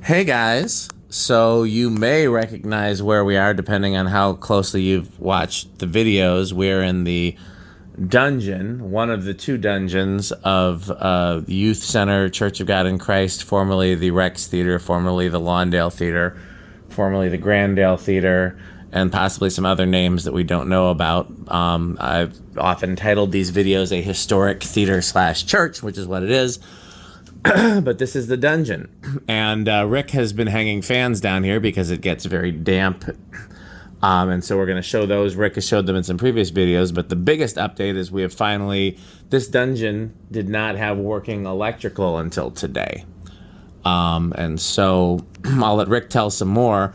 Hey guys, so you may recognize where we are depending on how closely you've watched the videos. We're in the dungeon, one of the two dungeons of the Youth Center Church of God in Christ, formerly the Rex Theater, formerly the Lawndale Theater, formerly the Grandale Theater, and possibly some other names that we don't know about. I've often titled these videos a historic theater slash church, which is what it is. But this is the dungeon, and Rick has been hanging fans down here because it gets very damp, and so we're going to show those. Rick has showed them in some previous videos, but the biggest update is we have finally, this dungeon did not have working electrical until today, and so I'll let Rick tell some more.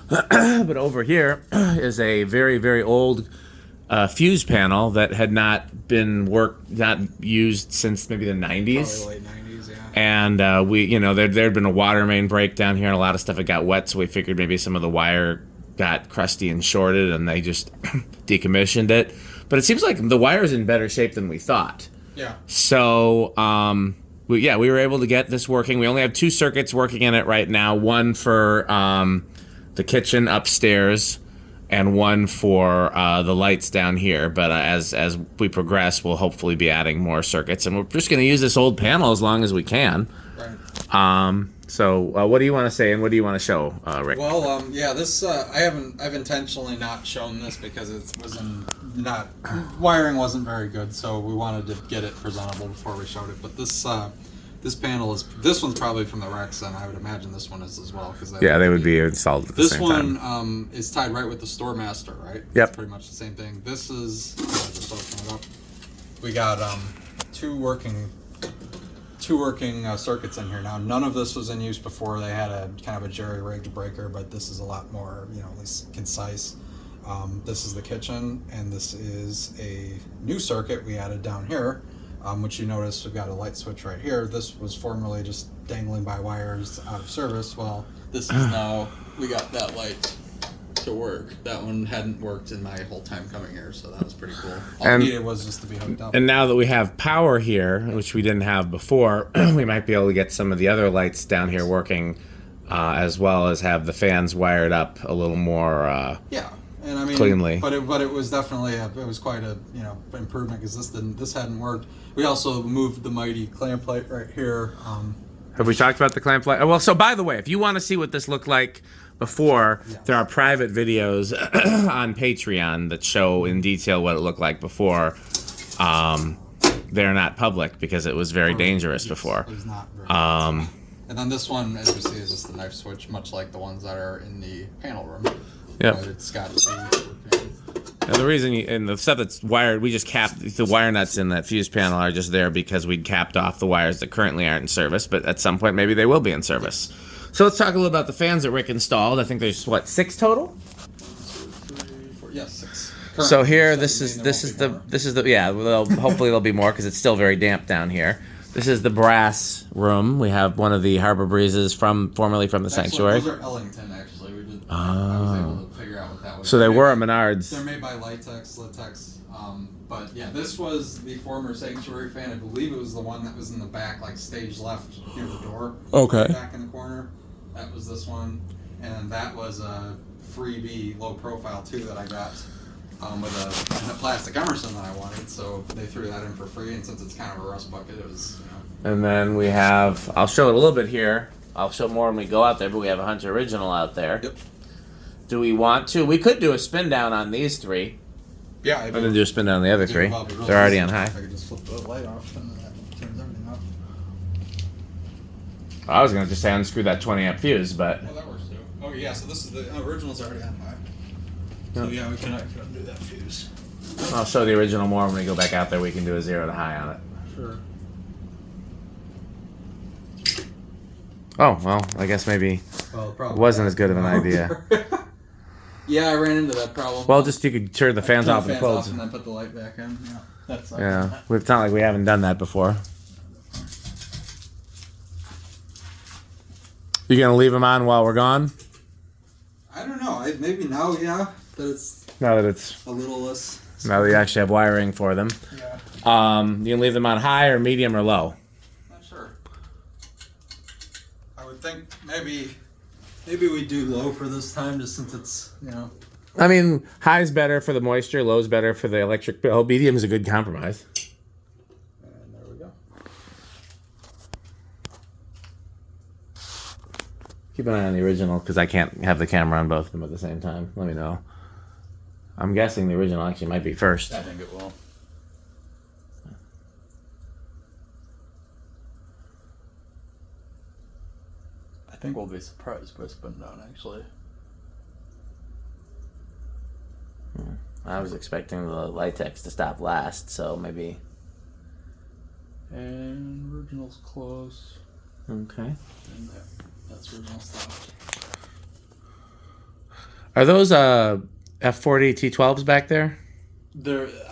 But over here is a very, very old fuse panel that had not used since maybe the 90s. Probably late 90s, yeah. And there'd been a water main break down here, and a lot of stuff had got wet, so we figured maybe some of the wire got crusty and shorted, and they just decommissioned it. But it seems like the wire's in better shape than we thought. Yeah. So, we were able to get this working. We only have two circuits working in it right now. One for the kitchen upstairs, and one for the lights down here. But as we progress, we'll hopefully be adding more circuits, and we're just going to use this old panel as long as we can. Right. So what do you want to say, and what do you want to show, Rick? Well, this I've intentionally not shown this because wiring wasn't very good, so we wanted to get it presentable before we showed it. But this panel this one's probably from the Rex, and I would imagine this one is as well. They would be installed at the same time. This one is tied right with the Store Master, right? Yep. It's pretty much the same thing. This is, I'll just open it up. We got two working circuits in here now. None of this was in use before. They had a kind of a jerry-rigged breaker, but this is a lot more, at least concise. This is the kitchen, and this is a new circuit we added down here. Which you notice we've got a light switch right here. This was formerly just dangling by wires out of service. Well, this is now, we got that light to work. That one hadn't worked in my whole time coming here, so that was pretty cool. All it needed was just to be hooked up. And now that we have power here, which we didn't have before, we might be able to get some of the other lights down here working, as well as have the fans wired up a little more And I mean, cleanly. But it was definitely it was quite a improvement because this hadn't worked. We also moved the mighty clamp light right here. Have we talked about the clamp light? Well, so by the way, if you want to see what this looked like before, there are private videos on Patreon that show in detail what it looked like before. They're not public because it was very dangerous before. It was not very and then this one, as you see, is just the knife switch, much like the ones that are in the panel room. Yep. It's got And the reason, and the stuff that's wired, we just capped, the wire nuts in that fuse panel are just there because we'd capped off the wires that currently aren't in service, but at some point maybe they will be in service. So let's talk a little about the fans that Rick installed. I think there's, 6 total? 2, 3, 4, yes, 6. Currently, so here, this is hopefully there'll be more because it's still very damp down here. This is the brass room. We have one of the Harbor Breezes formerly from the sanctuary. Those are Ellington, actually. I was able to figure out what that was. So they were a Menards. They're made by Latex. But yeah, this was the former sanctuary fan. I believe it was the one that was in the back, like stage left near the door. Okay. Back in the corner. That was this one. And that was a freebie, low profile too, that I got with a plastic Emerson that I wanted. So they threw that in for free. And since it's kind of a rust bucket, it was, And then we have, I'll show it a little bit here. I'll show more when we go out there, but we have a Hunter Original out there. Yep. Do we want to? We could do a spin down on these 3. Yeah. And then do a spin down on the other 3. They're already on high. I could just flip the light off and that turns everything off. I was going to just say unscrew that 20 amp fuse, but... Well, that works too. Oh yeah, so this is the original's already on high. So yeah, we can undo that fuse. I'll show the original more when we go back out there. We can do a 0 to high on it. Sure. Oh, well, I guess maybe it wasn't as good of an idea. Yeah, I ran into that problem. Well, just you could turn the fans off and close. And then put the light back in. Yeah, that's it's not like we haven't done that before. You gonna leave them on while we're gone? I don't know. Maybe now, yeah. That it's now that it's a little less. Now that you actually have wiring for them. Yeah. You can leave them on high or medium or low. Not sure. I would think maybe we do low for this time, just since it's, you know. I mean, high's better for the moisture, low's better for the electric bill. Medium's a good compromise. And there we go. Keep an eye on the original, because I can't have the camera on both of them at the same time. Let me know. I'm guessing the original actually might be first. I think it will. I think we'll be surprised by spin down, actually. I was expecting the LightStick to stop last, so maybe. And original's close. Okay. And that's original stuff. Are those F40 T12s back there?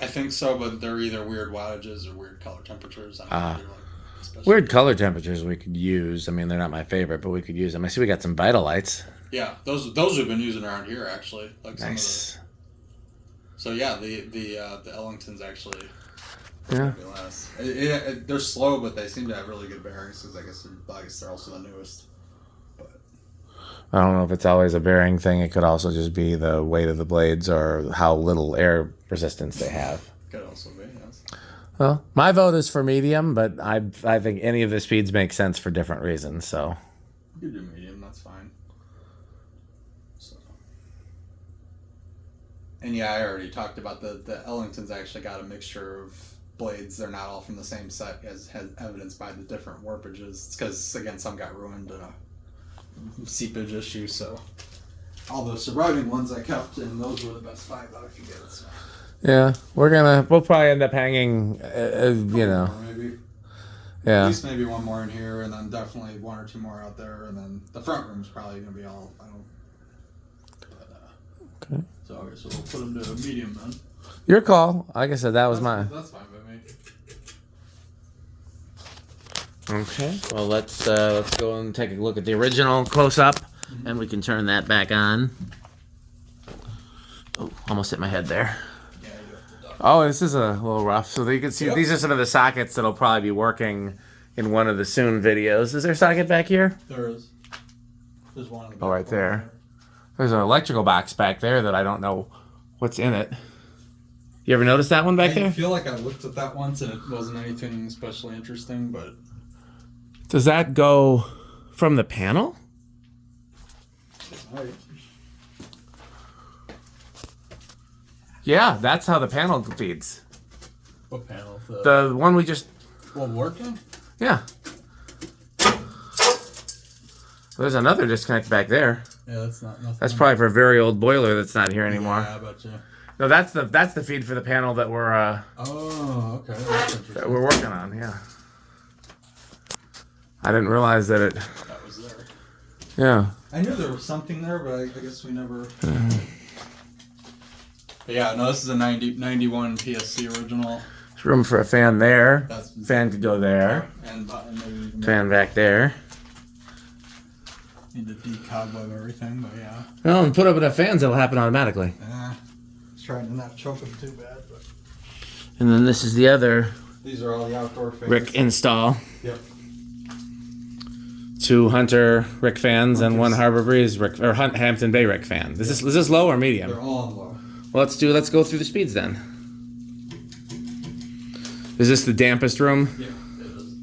I think so, but they're either weird wattages or weird color temperatures. I don't know if they're, like, Weird color temperatures we could use. I mean, they're not my favorite, but we could use them. I see we got some Vital lights. Yeah, those we've been using around here, actually. Like Nice. So yeah, the Ellingtons actually. Yeah. They're slow, but they seem to have really good bearings because I guess they're also the newest. But I don't know if it's always a bearing thing. It could also just be the weight of the blades or how little air resistance they have. could also be, yes. Well, my vote is for medium, but I think any of the speeds make sense for different reasons. So You could do medium, that's fine. So. And yeah, I already talked about the Ellingtons actually got a mixture of blades. They're not all from the same set, as evidenced by the different warpages. It's because, again, some got ruined in a seepage issue, so all those surviving ones I kept, and those were the best 5 that I could get. So. yeah, we'll probably end up hanging, you know. Maybe. Yeah. At least maybe one more in here, and then definitely 1 or 2 more out there, and then the front room's probably gonna be all. Okay. So okay, so we'll put them to a medium then. Your call. Like I said, that was mine. That's fine by me. Okay. Well, let's go and take a look at the original close up, and we can turn that back on. Oh, almost hit my head there. Yeah, you have to duck. Oh, this is a little rough. So you can see these are some of the sockets that'll probably be working in one of the soon videos. Is there a socket back here? There is. There's one in the back. Oh, right there. There's an electrical box back there that I don't know what's in it. You ever notice that one back there? I feel like I looked at that once and it wasn't anything especially interesting, but Does that go from the panel? right. Yeah, that's how the panel feeds. What panel? The one we just... one working? Yeah. There's another disconnect back there. Yeah, that's not nothing. That's probably for a very old boiler that's not here anymore. Yeah, I bet you. No, that's the feed for the panel that we're Oh, okay. That's interesting. that we're working on. Yeah. I didn't realize that it. That was there. Yeah. I knew there was something there, but I guess we never. But yeah, no, this is a 91 PSC original. There's room for a fan there. That's Fan could go there. and maybe even Fan back there. need to decobweb everything, but yeah. Well, and put up enough fans, it'll happen automatically. Just trying to not choke them too bad, but And then this is the other these are all the outdoor fans. Rick install. Yep. 2 Hunter Rick fans and 1 Harbor Breeze Rick or Hampton Bay Rick fan. Is this low or medium? They're all on low. Well, let's go through the speeds then. Is this the dampest room? Yeah, it is.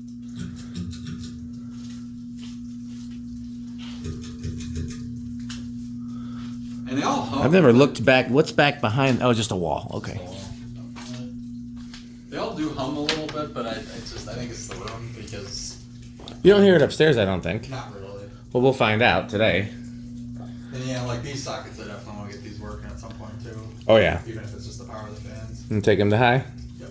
And they all hum. I've never looked back. What's back behind? Oh, just a wall. Okay. They all do hum a little bit, but I think it's the room because You don't hear it upstairs, I don't think. not really. Well, we'll find out today. And yeah, like these sockets, I definitely want to get these working at some point too. Oh yeah. Even if it's just the power of the fans. And take them to high. Yep.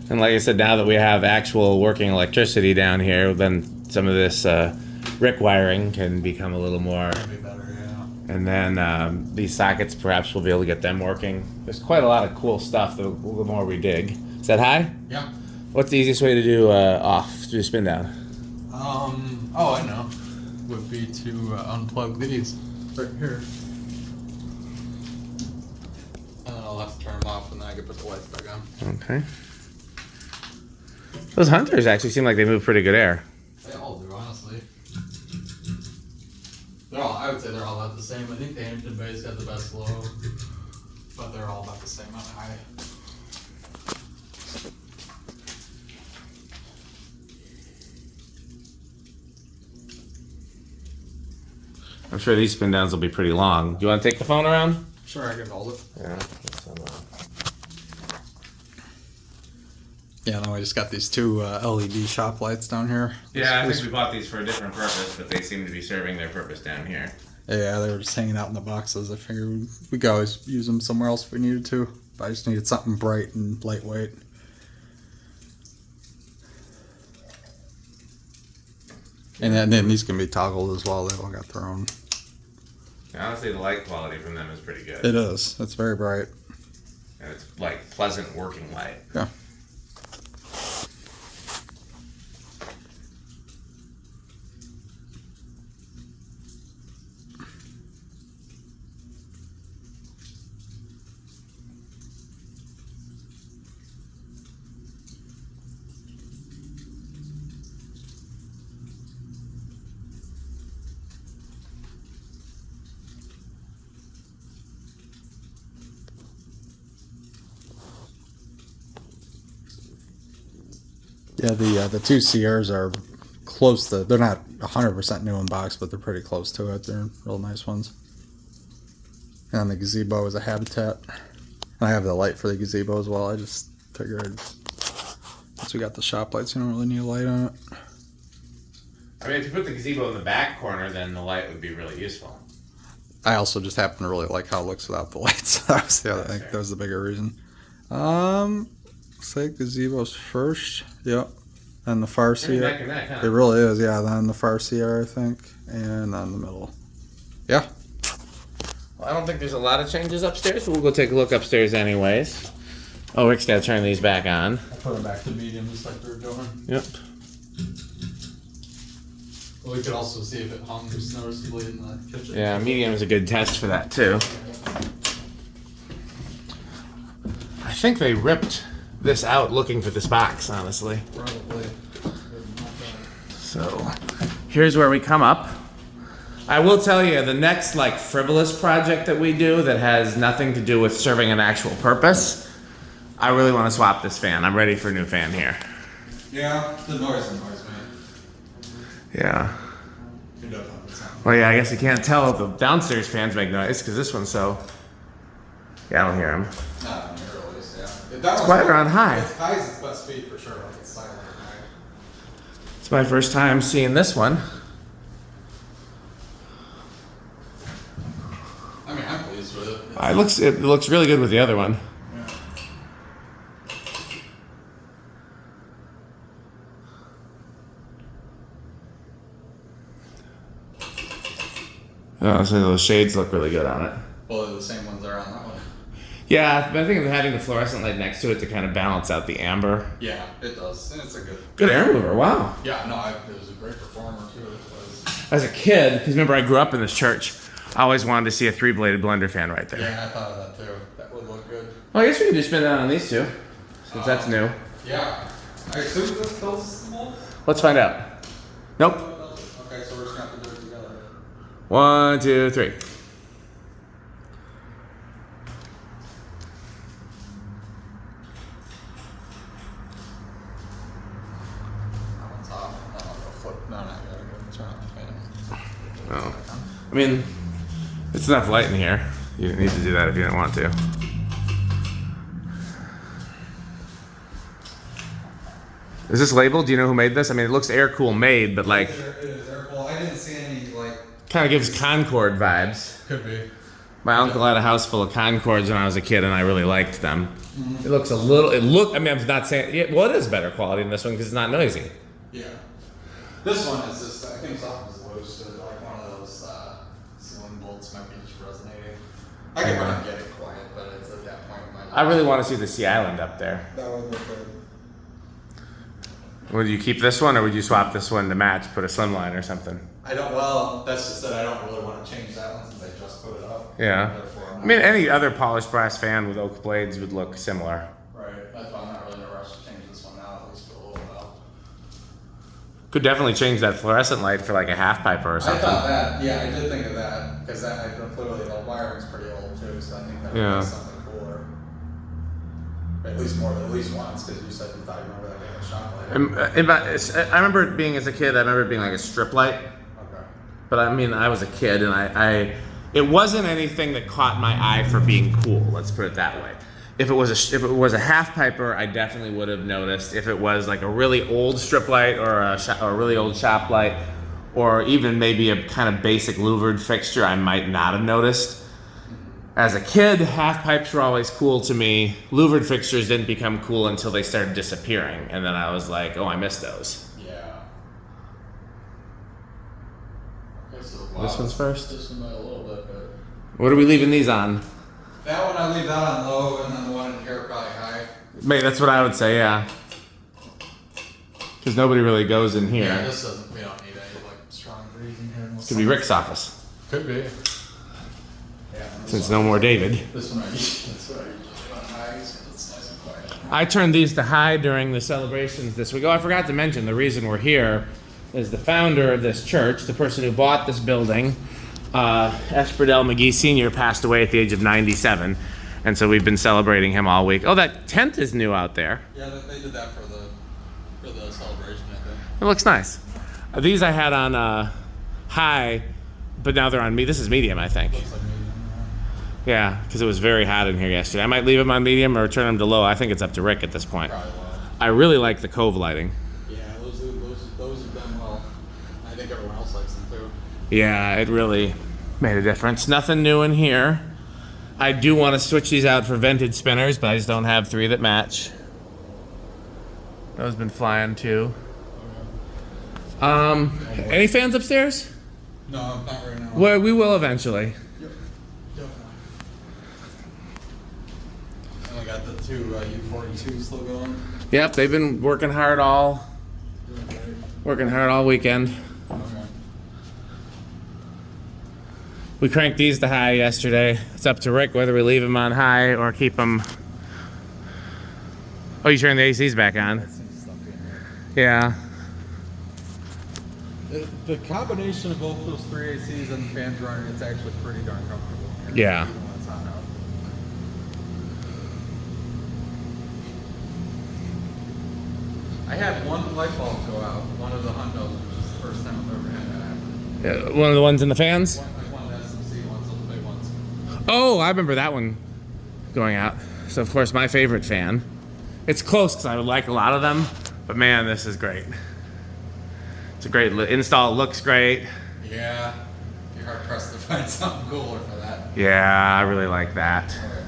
And like I said, now that we have actual working electricity down here, then some of this Rick wiring can become a little more. That'd be better, yeah. And then these sockets, perhaps we'll be able to get them working. There's quite a lot of cool stuff the more we dig. Is that high? Yeah. What's the easiest way to do off? Do a spin down? Oh, I know. would be to unplug these right here. And then I'll have to turn them off and then I can put the lights back on. Okay. Those Hunters actually seem like they move pretty good air. They all do, honestly. I would say they're all about the same. I think the Hampton Bay's got the best low, but they're all about the same on high. I'm sure these spin downs will be pretty long. Do you want to take the phone around? Sure, I can hold it. Yeah. Yeah, no, I just got these two LED shop lights down here. Yeah, I think we bought these for a different purpose, but they seem to be serving their purpose down here. Yeah, they were just hanging out in the boxes. I figured we could always use them somewhere else if we needed to. But I just needed something bright and lightweight. And then these can be toggled as well. They all got their own. Honestly, the light quality from them is pretty good. It is. It's very bright. And it's like pleasant working light. Yeah. Yeah, the two Sierras are close to, they're not 100% new in box, but they're pretty close to it. They're real nice ones. And the gazebo is a Habitat. And I have the light for the gazebo as well. I just figured, since we got the shop lights, you don't really need a light on it. I mean, if you put the gazebo in the back corner, then the light would be really useful. I also just happen to really like how it looks without the lights. That was the other thing. That was the bigger reason. Looks like gazebo's first. Yep. And the far Sierra. Neck and neck, huh? It really is, yeah. Then the far Sierra, I think. And then the middle. Yeah. Well, I don't think there's a lot of changes upstairs, but we'll go take a look upstairs anyways. Oh, Rick's got to turn these back on. I'll put them back to medium just like we were doing. Yep. Well, we could also see if it hums noticeably in the kitchen. Yeah, medium is a good test for that too. I think they ripped this out looking for this box, honestly. Probably. So here's where we come up. I will tell you, the next like frivolous project that we do that has nothing to do with serving an actual purpose, I really want to swap this fan. I'm ready for a new fan here. Yeah, the noise, man. Yeah. Well, yeah, I guess you can't tell if the downstairs fans make noise because this one's so. Yeah, I don't hear them. No, really is, yeah. It's quieter on high. It's high is its best speed for sure. Like it's silent at high. It's my first time seeing this one. I mean, I'm pleased with it. It looks really good with the other one. Oh, so those shades look really good on it. Well, they're the same ones that are on that one. Yeah, but I think of having the fluorescent light next to it to kind of balance out the amber. Yeah, it does. And it's a Good air mover, wow. Yeah, no, it was a great performer too. It was. As a kid, because remember I grew up in this church, I always wanted to see a 3-bladed blender fan right there. Yeah, I thought of that too. That would look good. Well, I guess we could just spin that on these two, since that's new. Yeah. I assume this fills the mold? Let's find out. Nope. Okay, so we're just going to have to do it together. 1, 2, 3. That one's off. Oh, I'll go flip. No, I gotta go turn off the fan. Oh. I mean, it's enough light in here. You didn't need to do that if you didn't want to. Is this labeled? Do you know who made this? I mean, it looks air-cool made, but like... It is air-cooled. I didn't see any, like... Kind of gives Concord vibes. Could be. My uncle had a house full of Concords when I was a kid, and I really liked them. Mm-hmm. It looks a little... I mean, I'm not saying... Yeah, well, it is better quality than this one because it's not noisy. Yeah. This one is just... I think something's loose. So like one of those ceiling bolts might be just resonating. I can run and get it quiet, but it's at that point in my life. I really want to see the Sea Island up there. That would look good. Would you keep this one, or would you swap this one to match, put a slimline or something? I don't. Well, that's just that I don't really want to change that one since I just put it up. Yeah. I mean, any other polished brass fan with oak blades would look similar. Right. That's why I'm not really in a rush to change this one now, at least for a little while. Could definitely change that fluorescent light for like a half piper or something. I thought that. Yeah, I did think of that because that clearly the wiring's pretty old too, so I think that would be something cooler. At least once, because you said you thought you remember that being a shop light. I remember it being, as a kid, I remember it being like a strip light. Okay. But I mean, I was a kid, and it wasn't anything that caught my eye for being cool. Let's put it that way. If it was a half piper, I definitely would have noticed. If it was like a really old strip light or a really old shop light, or even maybe a kind of basic louvered fixture, I might not have noticed. As a kid, half pipes were always cool to me. Louvered fixtures didn't become cool until they started disappearing, and then I was like, oh, I miss those. Yeah. Okay, so, This one's first? This one might a little bit, but... What are we leaving these on? That one, I leave that on low, and then the one in here probably high. Mate, that's what I would say, yeah. Because nobody really goes in here. Yeah, this doesn't, we don't need any like strong breeze in here. Could be Rick's office. Could be. Since no more David. This one I usually on high, so it's nice and quiet. I turned these to high during the celebrations this week. Oh, I forgot to mention, the reason we're here is the founder of this church, the person who bought this building, Espradell McGee Sr. passed away at the age of 97. And so we've been celebrating him all week. Oh, that tent is new out there. Yeah, they did that for the celebration, I think. It looks nice. These I had on high, but now they're on me. This is medium, I think. Looks like medium. Yeah, because it was very hot in here yesterday. I might leave them on medium or turn them to low. I think it's up to Rick at this point. Probably will. I really like the cove lighting. Yeah, those have done well. I think everyone else likes them too. Yeah, it really made a difference. Nothing new in here. I do want to switch these out for vented spinners, but I just don't have 3 that match. Those been flying too. Okay. Any fans upstairs? No, not right now. Well, we will eventually. Yep. And I got the 2 U42s still going. Yep, they've been working hard all weekend. Okay. We cranked these to high yesterday. It's up to Rick whether we leave them on high or keep them. Oh, you turn the ACs back on? Yeah. The combination of both those 3 ACs and the fans running, it's actually pretty darn comfortable. Yeah. Even when it's hot out. I had one light bulb go out, one of the Hondos, which is the first time I've ever had that happen. One of the ones in the fans? One of the SMC ones, those big ones. Oh, I remember that one going out. So, of course, my favorite fan. It's close because I would like a lot of them, but man, this is great. It's a great install. It looks great. Yeah, you're hard pressed to find something cooler for that. Yeah, I really like that. Okay.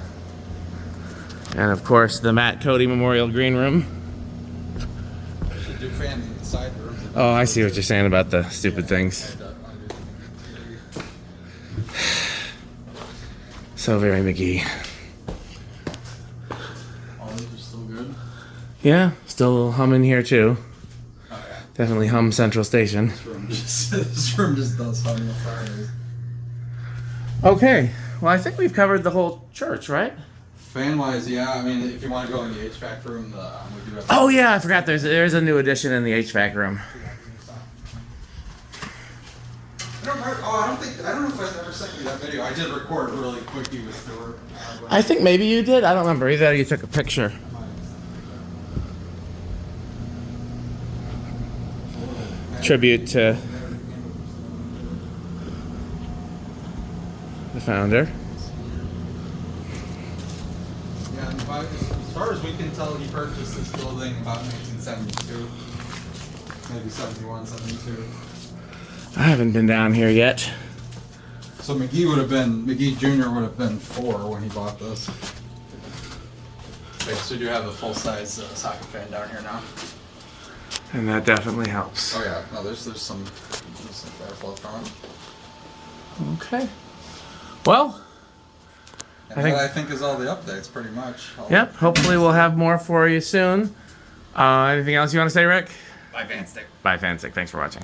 And of course, the Matt Cody Memorial Green Room. We should do fans in the side rooms. Oh, I see what you're saying about the stupid things. So very McGee. All these are still good. Yeah, still humming here too. Oh, yeah. Definitely hum Central Station. This room just does hum the fires. Okay, well I think we've covered the whole church, right? Fan wise, yeah. I mean, if you want to go in the HVAC room, we do have. Oh yeah, I forgot. There's a new addition in the HVAC room. I don't know if I've ever sent you that video. I did record really quickly with Stuart. I think maybe you did. I don't remember. Either you took a picture. Tribute to the founder. Yeah, and as far as we can tell, he purchased this building about 1972, maybe 71, 72. I haven't been down here yet. So McGee Jr. would have been 4 when he bought this. Okay, so you do have a full-size socket fan down here now. And that definitely helps. Oh yeah, no, there's some airflow from it. Okay. Well, And that I think is all the updates, pretty much. Yep. Hopefully we'll have more for you soon. Anything else you want to say, Rick? Bye, FanStick. Bye, FanStick. Thanks for watching.